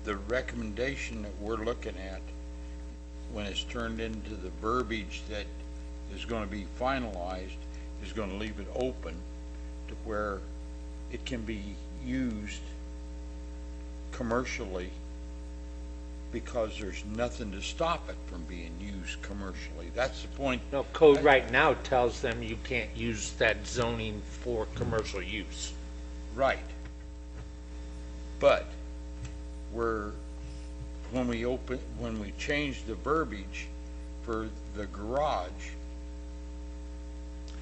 the recommendation that we're looking at, when it's turned into the verbiage that is going to be finalized, is going to leave it open to where it can be used commercially, because there's nothing to stop it from being used commercially. That's the point. No, code right now tells them you can't use that zoning for commercial use. Right. But when we change the verbiage for the garage,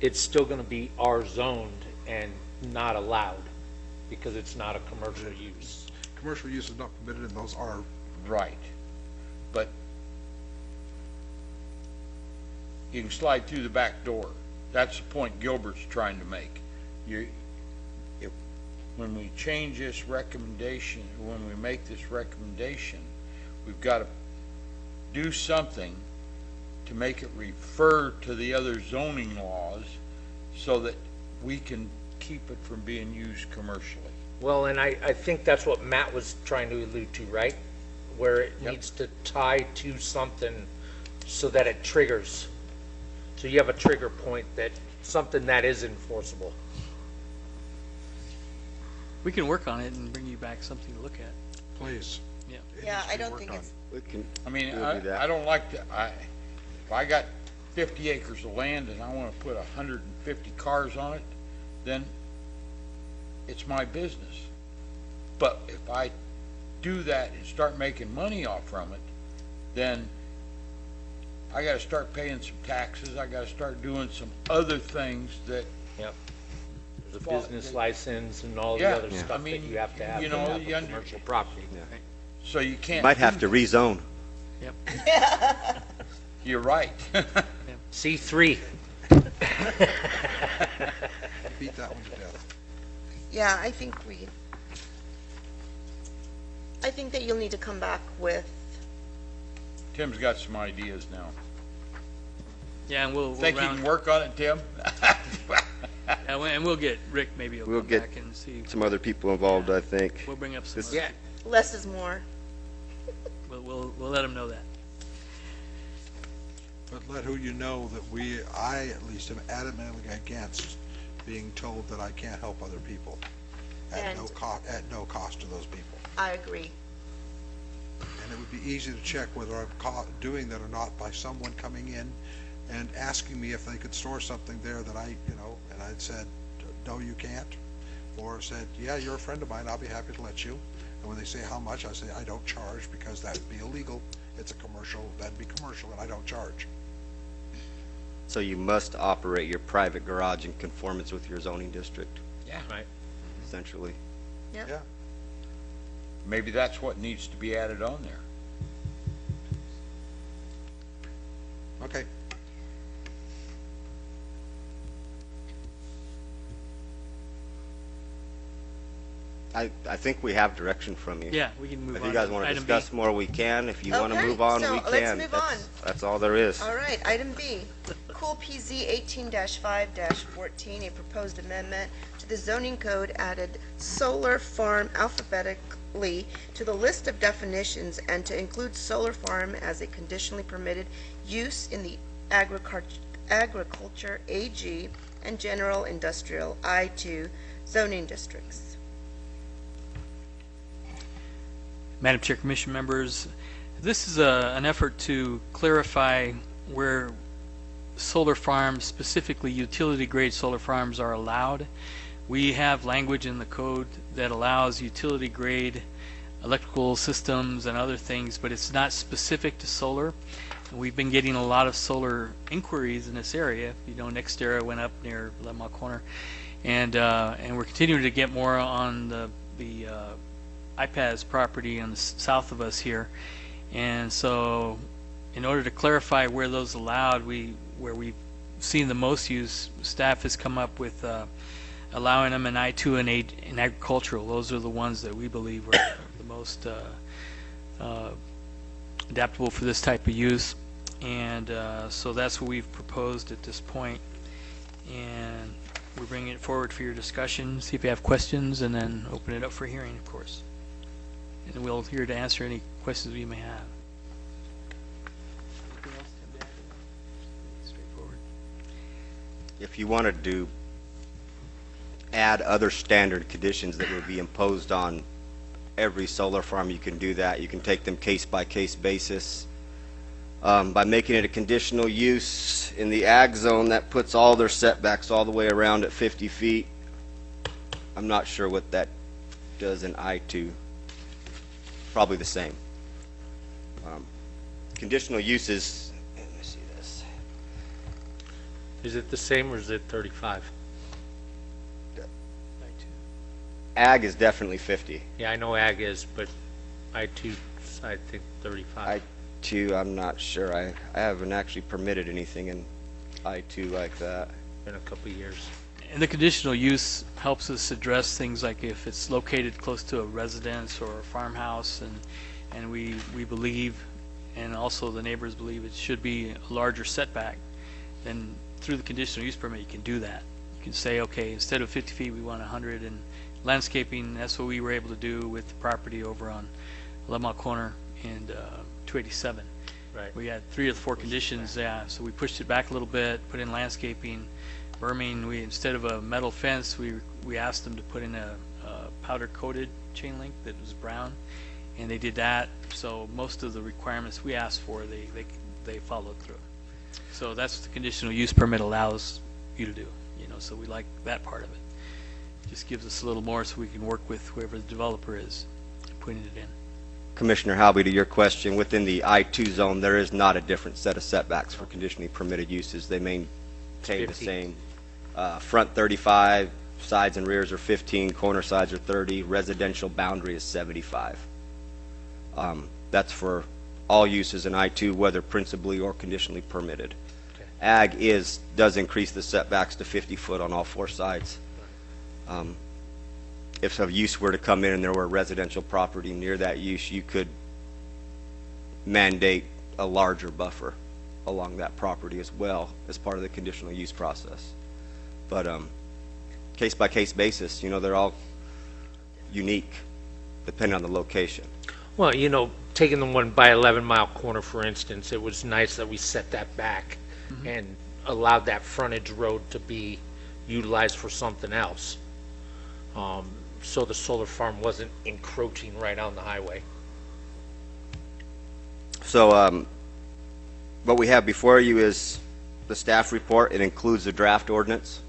It's still gonna be R zoned and not allowed, because it's not a commercial use. commercial use is not permitted and those are, right, but you can slide through the back door. That's the point Gilbert's trying to make. When we change this recommendation, when we make this recommendation, we've got to do something to make it refer to the other zoning laws so that we can keep it from being used commercially. Well, and I think that's what Matt was trying to allude to, right? Where it needs to tie to something so that it triggers. So you have a trigger point, that something that is enforceable. We can work on it and bring you back something to look at. Please. Yeah. It Yeah, needs to I be don't worked think on. it's, We can, I mean, We'll do that. I don't like to, if I got 50 acres of land and I want to put 150 cars on it, then it's my business. But if I do that and start making money off from it, then I got to start paying some taxes. I got to start doing some other things that, Yep. There's a business license and all the Yeah, other yeah. stuff I that mean, you have to have you to know, have you a under- commercial property. so you can't. might have do to rezone. that. You're right. C3. Beat that one to death. yeah, I think that you'll need to come back with, Tim's got some ideas now. Yeah, and we'll Think you round, can work on it, Tim? and we'll get Rick, maybe he'll We'll come get back and see. Some other people involved, I think. We'll bring up some. This- other Yeah. people. less is more. We'll let him know that. But let who you know that I at least am adamantly against being told that I can't help other people at no cost to those people. I agree. And it would be easy to check whether I'm doing that or not by someone coming in and asking me if they could store something there that and I'd said, no, you can't. Or said, yeah, you're a friend of mine, I'll be happy to let you. And when they say how much, I say, I don't charge because that'd be illegal. It's a commercial, that'd be commercial, and I don't charge. So you must operate your private garage in conformance with your zoning district, Yeah. Right. essentially. Yep. Yeah. Maybe that's what needs to be added on there. Okay. I think we have direction from you. Yeah, we can move on. If you guys want to Item B. discuss more, we can. If you want to Okay, move on, so we let's can. move That's all there is. All right, item B, Cool PZ 18-5-14, a proposed amendment to the zoning code added solar farm alphabetically to the list of definitions and to include solar farm as a conditionally permitted use in the agriculture AG and general industrial I2 zoning districts. Madam Chair, Commission members, this is an effort to clarify where solar farms, specifically utility-grade solar farms, are allowed. We have language in the code that allows utility-grade electrical systems and other things, but it's not specific to solar. We've been getting a lot of solar inquiries in this area. You know, NextEra went up near 11 Mile Corner, and we're continuing to get more on the IPAS property on the south of us here. And so in order to clarify where those allowed, where we've seen the most use, staff has come up with allowing them in I2 and in agricultural. Those are the ones that we believe are the most adaptable for this type of use. And so that's what we've proposed at this point. And we're bringing it forward for your discussion, see if you have questions, and then open it up for hearing, of course. And we'll here to answer any questions you may have. Anything else, Tim, to add? Straightforward. If you wanted to add other standard conditions that would be imposed on every solar farm, you can do that. You can take them case by case basis. By making it a conditional use in the ag zone, that puts all their setbacks all the way around at 50 feet. I'm not sure what that does in I2. Probably the same. Conditional uses, let me see this. Is it the same or is it 35? Ag is definitely 50. Yeah, I know ag is, but I2, I think 35. I2, I'm not sure. I haven't actually permitted anything in I2 like that. in a couple of years. And the conditional use helps us address things like if it's located close to a residence or a farmhouse, and we believe, and also the neighbors believe it should be a larger setback, then through the conditional use permit, you can do that. You can say, okay, instead of 50 feet, we want 100, and landscaping, that's what we were able to do with the property over on 11 Mile Corner and 287. Right. We had 3 of the 4 conditions, yeah, so we pushed it back a little bit, put in landscaping, berming. We, instead of a metal fence, we asked them to put in a powder coated chain link that was brown, and they did that. So most of the requirements we asked for, they followed through. So that's what the conditional use permit allows you to do, you know, so we like that part of it. Just gives us a little more so we can work with whoever the developer is putting it in. Commissioner Halby, to your question, within the I-2 zone, there is not a different set of setbacks for conditionally permitted uses. They maintain the 50. same. Front 35, sides and rears are 15, corner sides are 30, residential boundary is 75. That's for all uses in I-2, whether principally or conditionally permitted. Okay. Ag does increase the setbacks to 50 foot on all 4 sides. If a use were to come in and there were residential property near that use, you could mandate a larger buffer along that property as well as part of the conditional use process. But case by case basis, you know, they're all unique depending on the location. Well, you know, taking the one by 11 Mile Corner, for instance, it was nice that we set that back and allowed that frontage road to be utilized for something else. So the solar farm wasn't encroaching right on the highway. So what we have before you is the staff report. It includes the draft ordinance.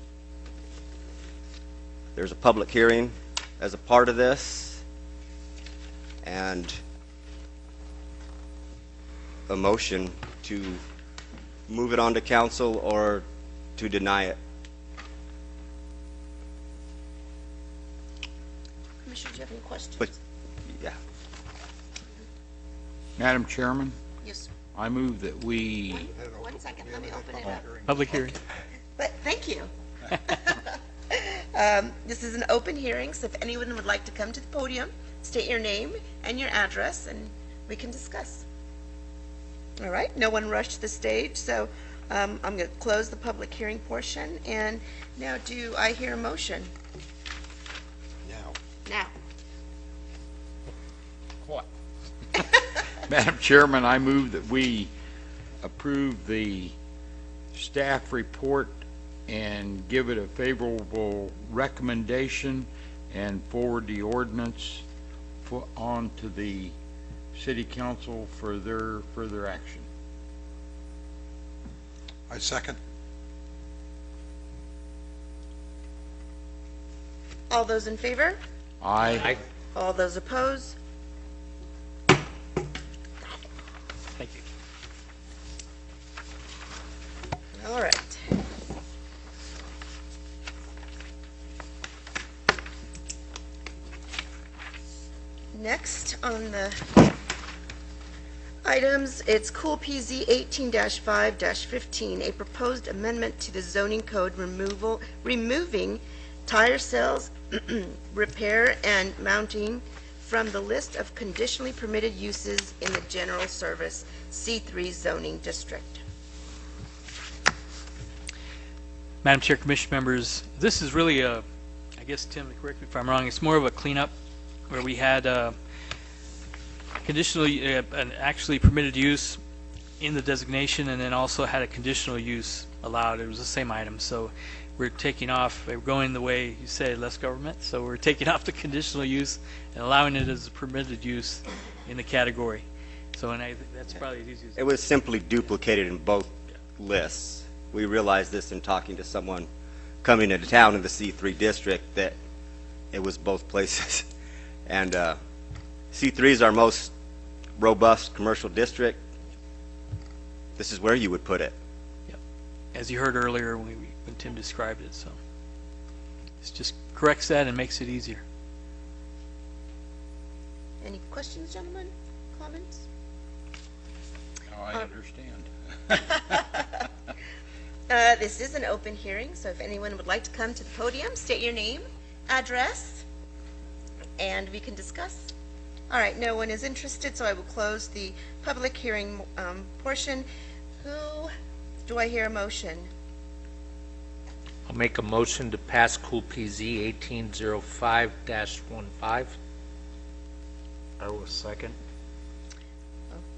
There's a public hearing as a part of this, and a motion to move it on to council or to deny it. Commissioner, do you have any questions? But, yeah. Madam Chairman, Yes, sir. I move that we, One second, let me open it up. Public hearing. But, thank you. This is an open hearing, so if anyone would like to come to the podium, state your name and your address, and we can discuss. All right, no one rushed the stage, so I'm going to close the public hearing portion, and now do I hear a motion? Now. what? Madam Chairman, I move that we approve the staff report and give it a favorable recommendation and forward the ordinance on to the city council for their further action. I second. All those in favor? Aye. All those opposed? Thank you. All right. Next on the items, it's Cool PZ 18-5-15, a proposed amendment to the zoning code removing tire sales, repair, and mounting from the list of conditionally permitted uses in the general service C3 zoning district. Madam Chair, Commission members, this is really a, I guess, Tim, correct me if I'm wrong, it's more of a cleanup where we had conditionally, an actually permitted use in the designation, and then also had a conditional use allowed. It was the same item. So we're taking off, we're going the way you say, less government. So we're taking off the conditional use and allowing it as a permitted use in the category. So, and I think that's probably as easy as It was simply duplicated in both lists. We realized this in talking to someone coming into town in the C3 district, that it was both places. And C3 is our most robust commercial district. This is where you would put it. as you heard earlier when Tim described it. So it just corrects that and makes it easier. Any questions, gentlemen? Comments? Now I understand. This is an open hearing, so if anyone would like to come to the podium, state your name, address, and we can discuss. All right, no one is interested, so I will close the public hearing portion. Do I hear a motion? I'll make a motion to pass Cool PZ 1805-15. I will second.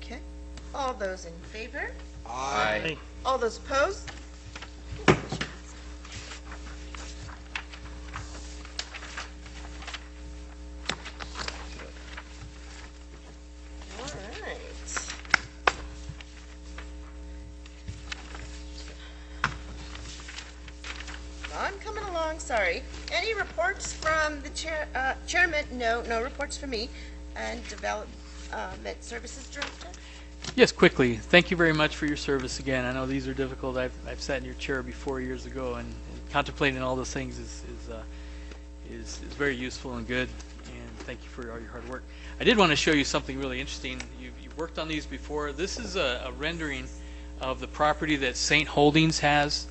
Okay. All those in favor? Aye. All those opposed? All right. I'm coming along, sorry. Any reports from the chairman? No reports from me. And Development Services Director? Yes, quickly. Thank you very much for your service again. I know these are difficult. I've sat in your chair before years ago, and contemplating all those things is very useful and good. And thank you for all your hard work. I did want to show you something really interesting. You've worked on these before. This is a rendering of the property that St. Holdings has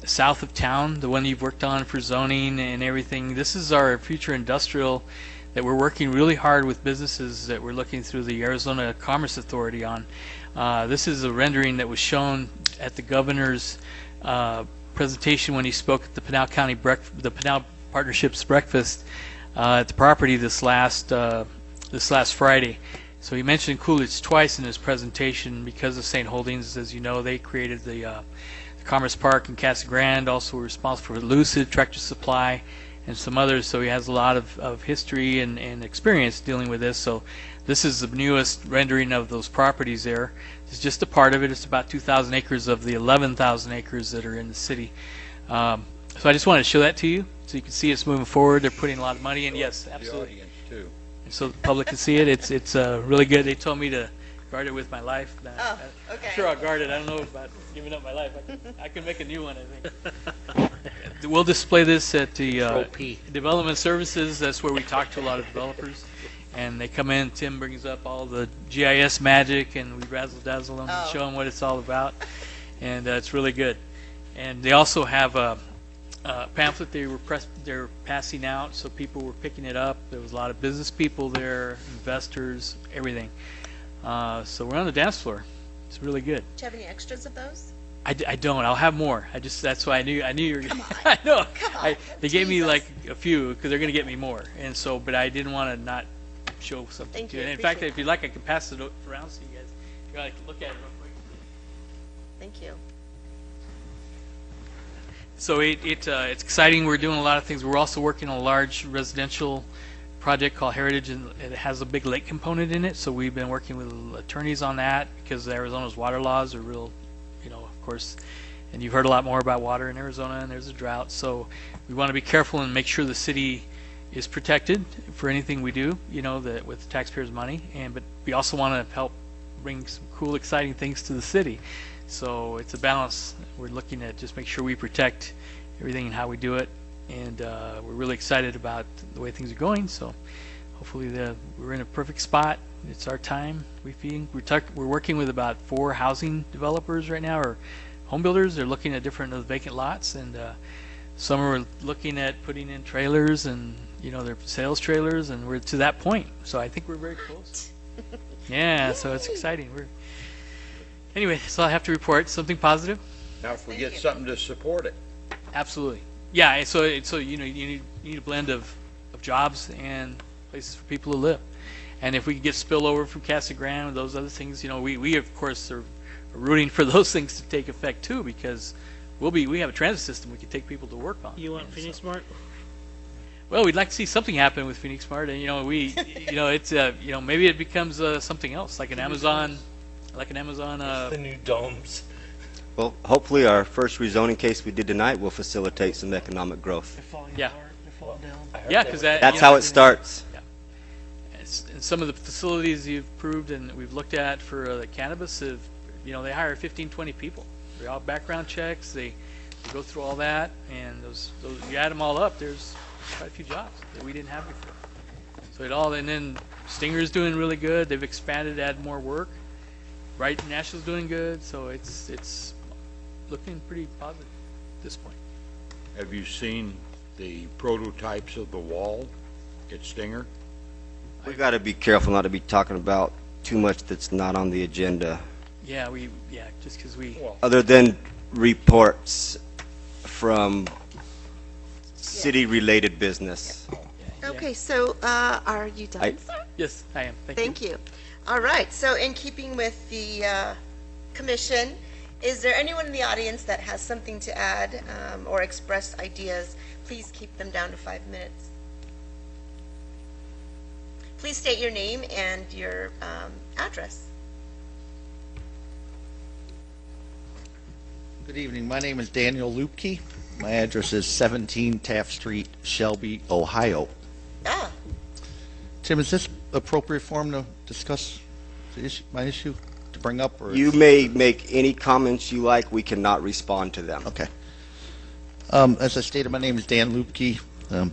south of town, the one you've worked on for zoning and everything. This is our future industrial that we're working really hard with businesses that we're looking through the Arizona Commerce Authority on. This is a rendering that was shown at the governor's presentation when he spoke at the Pinal County the Pinal Partnership's breakfast at the property this last Friday. So he mentioned Coolidge twice in his presentation because of St. Holdings. As you know, they created the Commerce Park in Casa Grande, also responsible for Lucid, Tractor Supply, and some others. So he has a lot of history and experience dealing with this. So this is the newest rendering of those properties there. It's just a part of it. It's about 2,000 acres of the 11,000 acres that are in the city. So I just wanted to show that to you so you can see it's moving forward. They're putting a lot of money in. Yes, The absolutely. audience, too. And so the public can see it. It's really good. They told me to guard it with my life. Oh, okay. I'm sure I'll guard it. I don't know about giving up my life. I can make a new one, I think. We'll display this at the Control P. Development Services. That's where we talk to a lot of developers. And they come in, Tim brings up all the GIS magic, and we razzle-dazzle them and show them what it's all about. And it's really good. And they also have a pamphlet they're passing out, so people were picking it up. There was a lot of business people there, investors, everything. So we're on the dance floor. It's really good. Do you have any extras of those? I don't. I'll have more. That's why I knew you were. Come on. I know. Come on. They gave me Jesus. like a few because they're going to get me more, and so. But I didn't want to not show something Thank to you. you. And in fact, Appreciate if you'd like, I can pass it around so you guys can like look at it real quick. Thank you. So it's exciting. We're doing a lot of things. We're also working on a large residential project called Heritage, and it has a big lake component in it. So we've been working with attorneys on that because Arizona's water laws are real, of course. And you've heard a lot more about water in Arizona, and there's a drought. So we want to be careful and make sure the city is protected for anything we do, that with the taxpayers' money. But we also want to help bring some cool, exciting things to the city. So it's a balance. We're looking at just make sure we protect everything and how we do it. And we're really excited about the way things are going. So hopefully we're in a perfect spot. It's our time. We're working with about 4 housing developers right now, or home builders. They're looking at different vacant lots, and some are looking at putting in trailers and their sales trailers, and we're to that point. So I think we're very close. Yeah, so it's exciting. Anyway, so I have to report something positive. Now, if we get something to support it. Absolutely. Yeah, so you need a blend of jobs and places for people to live. And if we can get spillover from Casa Grande and those other things, we of course are rooting for those things to take effect too, because we have a transit system we can take people to work on. You want Phoenix Smart? Well, we'd like to see something happen with Phoenix Smart, and it's maybe it becomes something else, like an Amazon. The new domes. Well, hopefully our first rezoning case we did tonight will facilitate some economic growth. They're falling Yeah. apart. They're falling down. Yeah, because That's how it starts. And some of the facilities you've approved and we've looked at for the cannabis have, they hire 15, 20 people. They're all background checks. They go through all that, and those you add them all up, there's quite a few jobs that we didn't have before. So and then Stinger's doing really good. They've expanded, add more work. Right, Nashville's doing good. So it's looking pretty positive at this point. Have you seen the prototypes of the wall at Stinger? We got to be careful not to be talking about too much that's not on the agenda, Yeah, just because we, other than reports from city-related business. Okay, so, are you I- done, sir? yes, I am, thank you. Thank you. All right, so in keeping with the commission, is there anyone in the audience that has something to add or express ideas? Please keep them down to 5 minutes. Please state your name and your address. Good evening. My name is Daniel Lupke. My address is 17 Taft Street, Shelby, Ohio. Ah, Tim, is this appropriate forum to discuss the issue, my issue, to bring up? Or You may make any comments you like. We cannot respond to them. Okay. As I stated, my name is Dan Lupke. I'm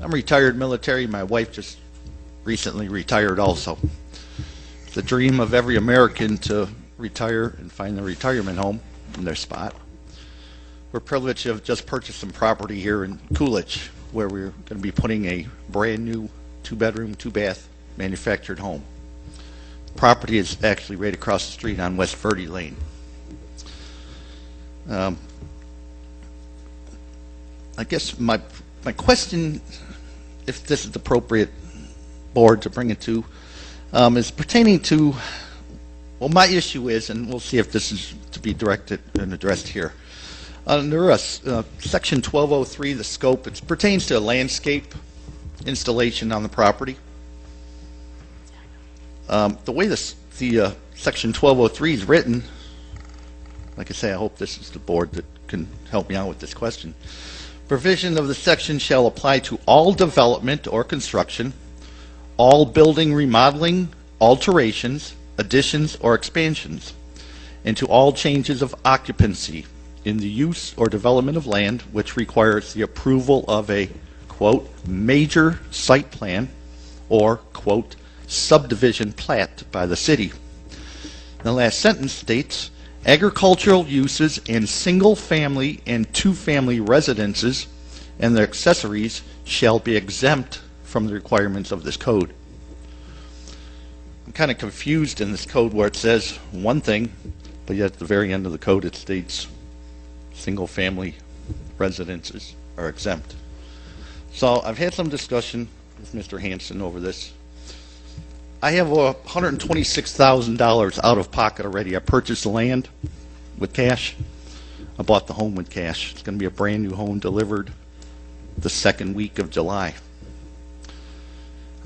retired military. My wife just recently retired also. It's the dream of every American to retire and find a retirement home in their spot. We're privileged to have just purchased some property here in Coolidge, where we're going to be putting a brand new 2-bedroom, 2-bath manufactured home. Property is actually right across the street on West Verde Lane. I guess my question, if this is the appropriate board to bring it to, is pertaining to, well, my issue is, and we'll see if this is to be directed and addressed here. Under Section 1203, the scope, it pertains to a landscape installation on the property. The way the Section 1203 is written, like I say, I hope this is the board that can help me out with this question. Provision of the section shall apply to all development or construction, all building remodeling, alterations, additions, or expansions, and to all changes of occupancy in the use or development of land which requires the approval of a, quote, major site plan or, quote, subdivision plat by the city. The last sentence states, agricultural uses and single-family and two-family residences and their accessories shall be exempt from the requirements of this code. I'm kind of confused in this code where it says one thing, but yet at the very end of the code it states single-family residences are exempt. So I've had some discussion with Mr. Hanson over this. I have $126,000 out of pocket already. I purchased the land with cash. I bought the home with cash. It's going to be a brand new home delivered the second week of July.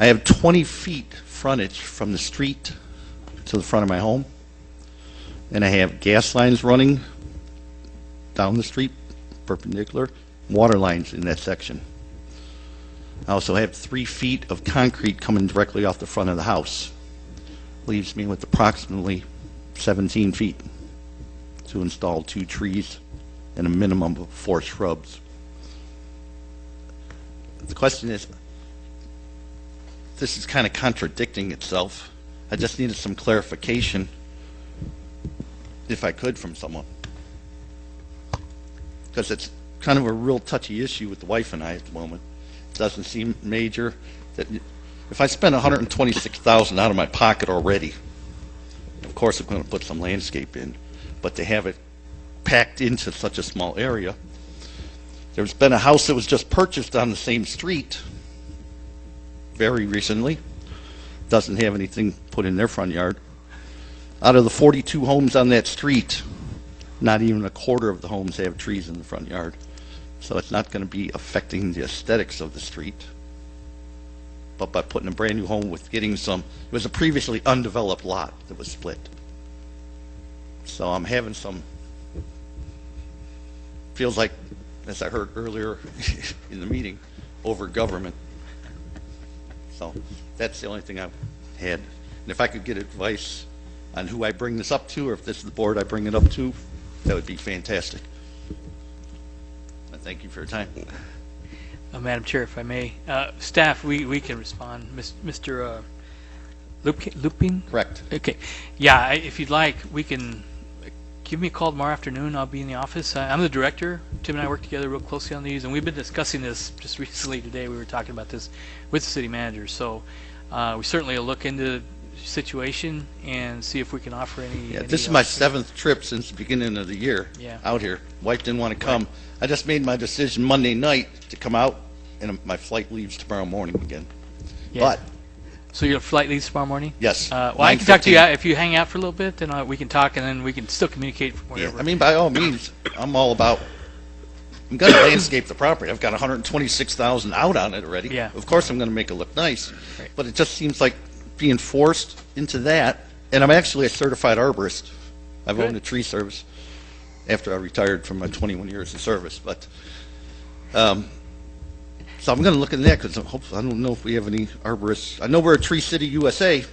I have 20 feet frontage from the street to the front of my home. And I have gas lines running down the street, perpendicular, water lines in that section. I also have 3 feet of concrete coming directly off the front of the house. Leaves me with approximately 17 feet to install 2 trees and a minimum of 4 shrubs. The question is, this is kind of contradicting itself. I just needed some clarification, if I could, from someone. Because it's kind of a real touchy issue with the wife and I at the moment. It doesn't seem major. That if I spend $126,000 out of my pocket already, of course I'm going to put some landscape in, but to have it packed into such a small area. There's been a house that was just purchased on the same street very recently. Doesn't have anything put in their front yard. Out of the 42 homes on that street, not even a quarter of the homes have trees in the front yard. So it's not going to be affecting the aesthetics of the street. But by putting a brand new home with getting some, it was a previously undeveloped lot that was split. So I'm having some, feels like, as I heard earlier in the meeting, over government. So that's the only thing I've had. And if I could get advice on who I bring this up to, or if this is the board I bring it up to, that would be fantastic. Thank you for your time. Madam Chair, if I may, staff, we can respond. Mr. Looping? Correct. Okay. Yeah, if you'd like, we can give me a call tomorrow afternoon. I'll be in the office. I'm the director. Tim and I work together real closely on these, and we've been discussing this just recently today. We were talking about this with the city manager. So we certainly will look into the situation and see if we can offer any. Yeah, any, this is my 7th trip since the beginning of the year Yeah. out here. Wife didn't want to come. I just made my decision Monday night to come out, and my flight leaves tomorrow morning again. Yeah. But, So your flight leaves tomorrow morning? yes. Well, I can talk to you 9:15. if you hang out for a little bit. Then we can talk, and then we can still communicate from Yeah, wherever. I mean, by all means, I'm all about, I'm going to landscape the property. I've got 126,000 out on it already. Yeah. Of course, I'm going to make it look nice. Right. But it just seems like being forced into that, and I'm actually a certified arborist. I've owned Good. a tree service after I retired from my 21 years of service. But, so I'm going to look into that because I don't know if we have any arborists. I know we're a Tree City USA,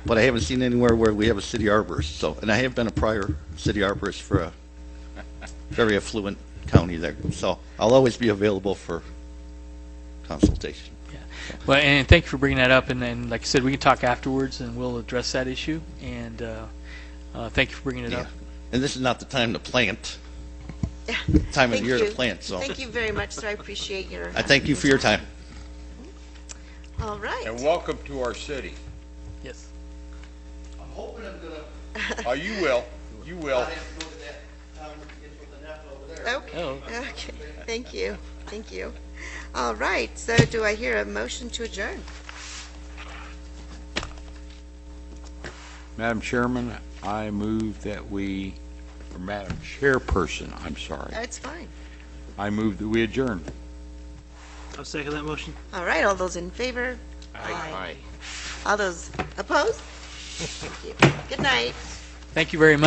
but I haven't seen anywhere where we have a city arborist. So, and I have been a prior city arborist for a very affluent county there. So I'll always be available for consultation. Well, and thank you for bringing that up. And then, like I said, we can talk afterwards, and we'll address that issue. And thank you for bringing it Yeah. up. And this is not the time to plant, Yeah. time of Thank year you. to plant. So Thank you very much, sir. I appreciate your. I thank you for your time. All right. And welcome to our city. Yes. I'm hoping I'm going to Oh, you will. You will. go to that town with the net over there. Okay. Oh. Okay. Thank you. Thank you. All right. So do I hear a motion to adjourn? Madam Chairman, I move that we, or Madam Chairperson, I'm sorry. That's fine. I move that we adjourn. I'll second that motion. All right. All those in favor? Aye. All those opposed? Thank you. Good night. Thank you very much.